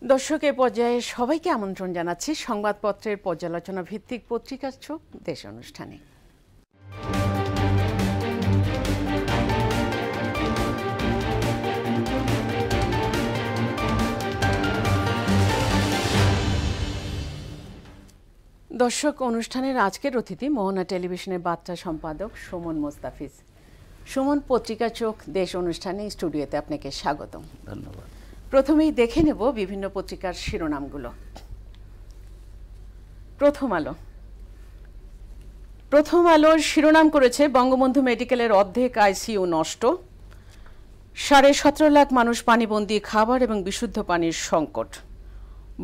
দর্শক এ পর্যায়ে সবাইকে আমন্ত্রণ জানাচ্ছি সংবাদপত্রের পর্যালোচনা ভিত্তিক পত্রিকার চোখ দেশ অনুষ্ঠানে। দর্শক, অনুষ্ঠানের আজকের অতিথি মোহনা টেলিভিশনের বার্তা সম্পাদক সুমন মোস্তাফিজ। সুমন, পত্রিকা চোখ দেশ অনুষ্ঠানে স্টুডিওতে আপনাকে স্বাগতম। ধন্যবাদ। প্রথমেই দেখে নেব বিভিন্ন পত্রিকার শিরোনামগুলো। প্রথম আলোর শিরোনাম করেছে বঙ্গবন্ধু মেডিকেলের অর্ধেক আইসিইউ নষ্ট, 17.5 লাখ মানুষ পানিবন্দী, খাবার এবং বিশুদ্ধ পানির সংকট,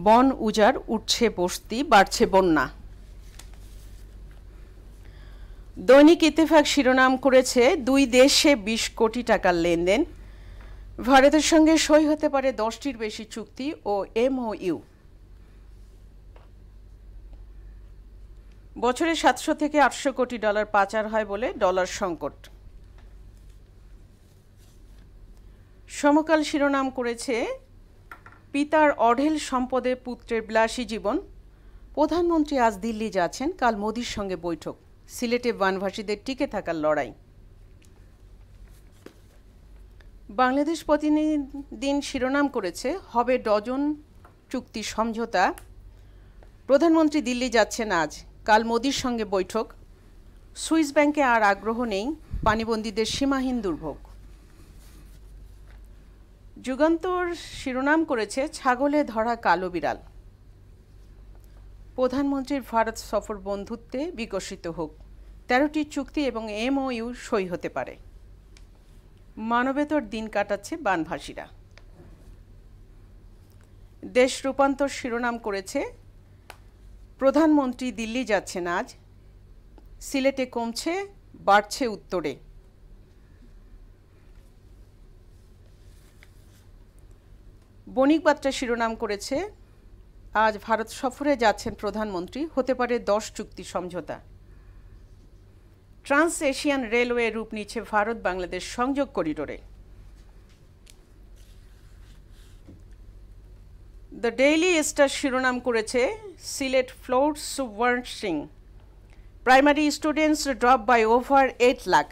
বন উজাড়, উঠছে বস্তি, বাড়ছে বন্যা। দৈনিক ইত্তেফাক শিরোনাম করেছে 2 দেশে 20 কোটি টাকার লেনদেন, ভারতের সঙ্গে সই হতে পারে 10টির বেশি চুক্তি ও এমওইউ। বছরে 700 থেকে 800 কোটি ডলার পাচার হয় বলে ডলার সংকট। সমকাল শিরোনাম করেছে পিতার অঢেল সম্পদে পুত্রের বিলাসী জীবন, প্রধানমন্ত্রী আজ দিল্লি যাচ্ছেন, কাল মোদির সঙ্গে বৈঠক, সিলেটে বানভাসীদের টিকে থাকার লড়াই। বাংলাদেশ প্রতিদিন শিরোনাম করেছে হবে ডজন চুক্তি সমঝোতা, প্রধানমন্ত্রী দিল্লি যাচ্ছেন আজ, কাল মোদির সঙ্গে বৈঠক, সুইস ব্যাংকে আর আগ্রহ নেই, পানিবন্দীদের সীমাহীন দুর্ভোগ। যুগান্তর শিরোনাম করেছে ছাগলে ধরা কালো বিড়াল, প্রধানমন্ত্রীর ভারত সফর বন্ধুত্বে বিকশিত হোক, 13টি চুক্তি এবং এমওইউ সই হতে পারে। মানবেতর দিন কাটাচ্ছে বানভাসীরা। দেশ রূপান্তর শিরোনাম করেছে প্রধানমন্ত্রী দিল্লি যাচ্ছেন আজ, সিলেটে কমছে, বাড়ছে উত্তরে। বণিক বার্তা শিরোনাম করেছে আজ ভারত সফরে যাচ্ছেন প্রধানমন্ত্রী, হতে পারে 10 চুক্তি সমঝোতা। ট্রান্স এশিয়ান রেলওয়ে রূপ নিচ্ছে ভারত বাংলাদেশ সংযোগ করিডোরে। দ্য ডেইলি স্টার শিরোনাম করেছে Sylhet flood subsiding, primary students drop by over 8 lakh,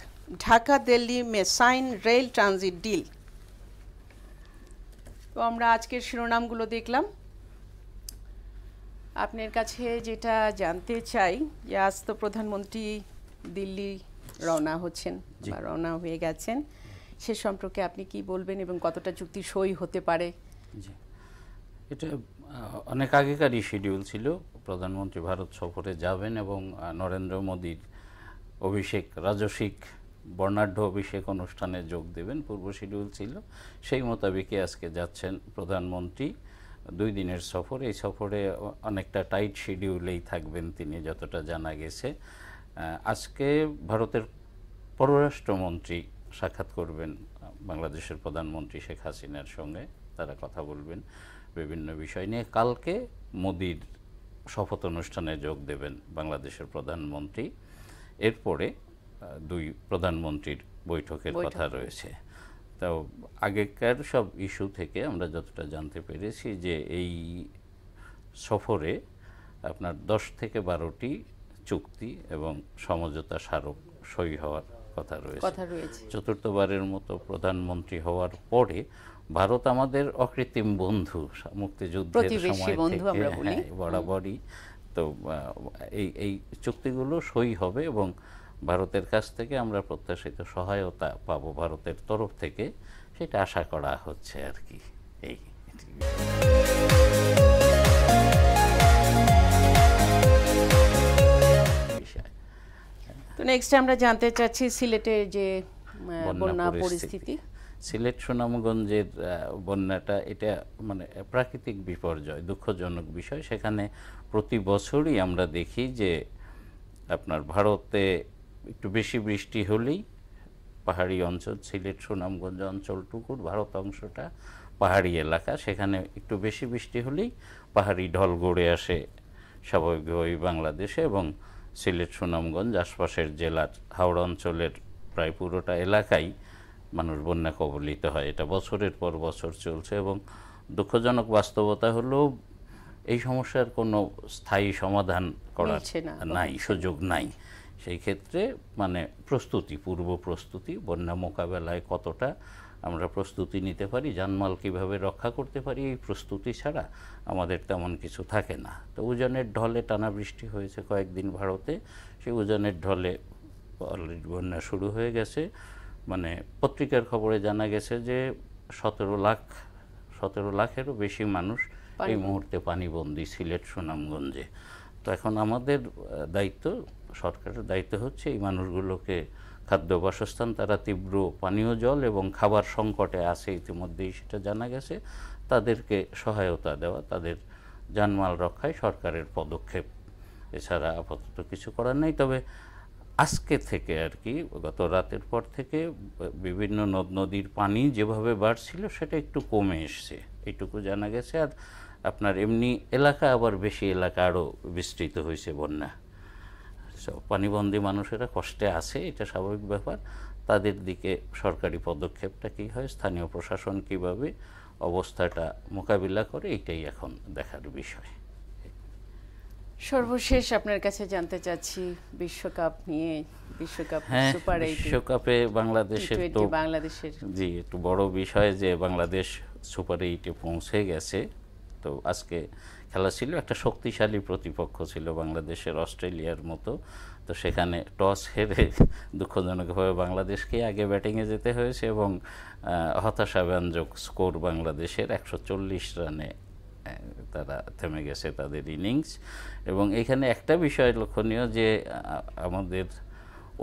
Dhaka Delhi may sign rail transit deal. তো আমরা আজকের শিরোনামগুলো দেখলাম। আপনার কাছে যেটা জানতে চাই যে আজ তো প্রধানমন্ত্রী দিল্লি রওনা হচ্ছেন বা রওনা হয়ে গেছেন, সে সম্পর্কে আপনি কি বলবেন এবং কতটা চুক্তি সই হতে পারে? জি, এটা অনেক আগেকারই শিডিউল ছিল, প্রধানমন্ত্রী ভারত সফরে যাবেন এবং নরেন্দ্র মোদীর অভিষেক, রাজসিক বর্ণাঢ্য অভিষেক অনুষ্ঠানে যোগ দেবেন, পূর্ব শিডিউল ছিল। সেই মোতাবেকই আজকে যাচ্ছেন প্রধানমন্ত্রী, 2 দিনের সফর। এই সফরে অনেকটা টাইট শিডিউলেই থাকবেন তিনি, যতটা জানা গেছে। আজকে ভারতের পররাষ্ট্রমন্ত্রী সাক্ষাৎ করবেন বাংলাদেশের প্রধানমন্ত্রী শেখ হাসিনার সঙ্গে, তারা কথা বলবেন বিভিন্ন বিষয় নিয়ে। কালকে মোদির শপথ অনুষ্ঠানে যোগ দেবেন বাংলাদেশের প্রধানমন্ত্রী। এরপরে 2 প্রধানমন্ত্রীর বৈঠকের কথা রয়েছে। তো আগেকার সব ইস্যু থেকে আমরা যতটা জানতে পেরেছি যে এই সফরে আপনার 10 থেকে 12টি চুক্তি এবং সমঝোতা স্মারক সই হওয়ার কথা রয়েছে। চতুর্থবারের মতো প্রধানমন্ত্রী হওয়ার পরে ভারত আমাদের অকৃত্রিম বন্ধু, মুক্তিযুদ্ধের সময় থেকে বরাবরই। তো এই চুক্তিগুলো সই হবে এবং ভারতের কাছ থেকে আমরা প্রত্যাশিত সহায়তা পাবো ভারতের তরফ থেকে, সেটা আশা করা হচ্ছে আর কি। এই তো নেক্সট আমরা জানতে চাচ্ছি সিলেটের যে বন্যা পরিস্থিতি। সিলেট সুনামগঞ্জের বন্যাটা, এটা মানে প্রাকৃতিক বিপর্যয়, দুঃখজনক বিষয়। সেখানে প্রতি বছরই আমরা দেখি যে আপনার ভারতে একটু বেশি বৃষ্টি হলেই পাহাড়ি অঞ্চল, সিলেট সুনামগঞ্জ অঞ্চলটুকুর ভারত অংশটা পাহাড়ি এলাকা, সেখানে একটু বেশি বৃষ্টি হলেই পাহাড়ি ঢল গড়ে আসে স্বাভাবিকভাবেই বাংলাদেশে, এবং সিলেট সুনামগঞ্জ আশপাশের জেলার হাওড়া অঞ্চলের প্রায় পুরোটা এলাকাই মানুষ বন্যা কবলিত হয়। এটা বছরের পর বছর চলছে এবং দুঃখজনক বাস্তবতা হলো এই সমস্যার কোনো স্থায়ী সমাধান করার মিলছে না, নাই, সুযোগ নাই। সেই ক্ষেত্রে মানে প্রস্তুতি, পূর্ব প্রস্তুতি, বন্যা মোকাবেলায় কতটা আমরা প্রস্তুতি নিতে পারি, জানমাল কিভাবে রক্ষা করতে পারি, এই প্রস্তুতি ছাড়া আমাদের তেমন কিছু থাকে না। তো উজানের ঢলে টানা বৃষ্টি হয়েছে কয়েকদিন ভারতে, সেই উজানের ঢলে অলরেডি বন্যা শুরু হয়ে গেছে। মানে পত্রিকার খবরে জানা গেছে যে 17 লাখেরও বেশি মানুষ এই মুহূর্তে পানিবন্দী সিলেট সুনামগঞ্জে। তো এখন আমাদের দায়িত্ব, সরকারের দায়িত্ব হচ্ছে এই মানুষগুলোকে খাদ্য, বাসস্থান, তারা তীব্র পানীয় জল এবং খাবার সংকটে আছে ইতিমধ্যেই সেটা জানা গেছে, তাদেরকে সহায়তা দেওয়া, তাদের জানমাল রক্ষায় সরকারের পদক্ষেপ, এছাড়া আপাতত কিছু করার নেই। তবে আজকে থেকে আর কি, গত রাতের পর থেকে বিভিন্ন নদ নদীর পানি যেভাবে বাড়ছিল সেটা একটু কমে এসছে, এইটুকু জানা গেছে। আর আপনার এমনি এলাকা, আবার বেশি এলাকা আরও বিস্তৃত হয়েছে বন্যা। পানিবন্দী মানুষেরা কষ্টে আছে, এটা স্বাভাবিক ব্যাপার। তাদের দিকে সরকারি পদক্ষেপটা কী হয়, স্থানীয় প্রশাসন কিভাবে অবস্থাটা মোকাবিলা করে, এটাই এখন দেখার বিষয়। সর্বশেষ আপনার কাছে জানতে চাচ্ছি বিশ্বকাপ নিয়ে, বিশ্বকাপ সুপার 8 বিশ্বকাপে বাংলাদেশের তো বাংলাদেশের জি একটু বড় বিষয় যে বাংলাদেশ সুপার 8-এ পৌঁছে গেছে। তো আজকে খেলা ছিল, একটা শক্তিশালী প্রতিপক্ষ ছিল বাংলাদেশের, অস্ট্রেলিয়ার মতো। তো সেখানে টস হেরে দুঃখজনকভাবে বাংলাদেশকে আগে ব্যাটিংয়ে যেতে হয়েছে এবং হতাশাব্যঞ্জক স্কোর বাংলাদেশের 140 রানে তারা থেমে গেছে তাদের ইনিংস। এবং এখানে একটা বিষয় লক্ষণীয় যে আমাদের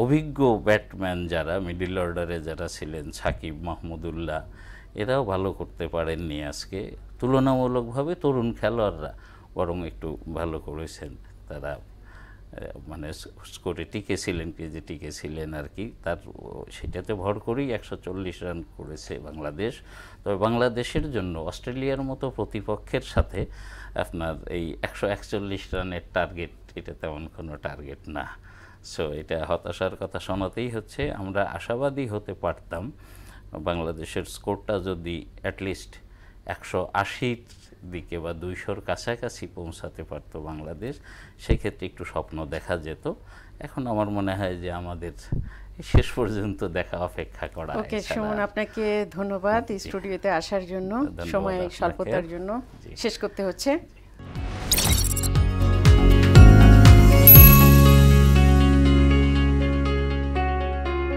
অভিজ্ঞ ব্যাটম্যান যারা মিডল অর্ডারে যারা ছিলেন, সাকিব, মাহমুদুল্লাহ, এরাও ভালো করতে পারেননি আজকে। তুলনামূলকভাবে তরুণ খেলোয়াড়রা বরং একটু ভালো করেছেন, তারা মানে স্কোরে টিকেছিলেন, পেজে টিকেছিলেন আর কি। তার সেটাতে ভর করেই 140 রান করেছে বাংলাদেশ। তবে বাংলাদেশের জন্য অস্ট্রেলিয়ার মতো প্রতিপক্ষের সাথে আপনার এই 141 রানের টার্গেট, এটা তেমন কোনো টার্গেট না। সো এটা হতাশার কথা শোনাতেই হচ্ছে। আমরা আশাবাদী হতে পারতাম বাংলাদেশের স্কোরটা যদি অ্যাটলিস্ট 180-র দিকে বা 200-র কাছাকাছি পৌঁছাতে পারতো বাংলাদেশ, সেক্ষেত্রে একটু স্বপ্ন দেখা যেত। এখন আমার মনে হয় যে আমাদের শেষ পর্যন্ত দেখা অপেক্ষা করা। ওকে সুমন, আপনাকে ধন্যবাদ স্টুডিওতে আসার জন্য, সময় স্বল্পতার জন্য শেষ করতে হচ্ছে।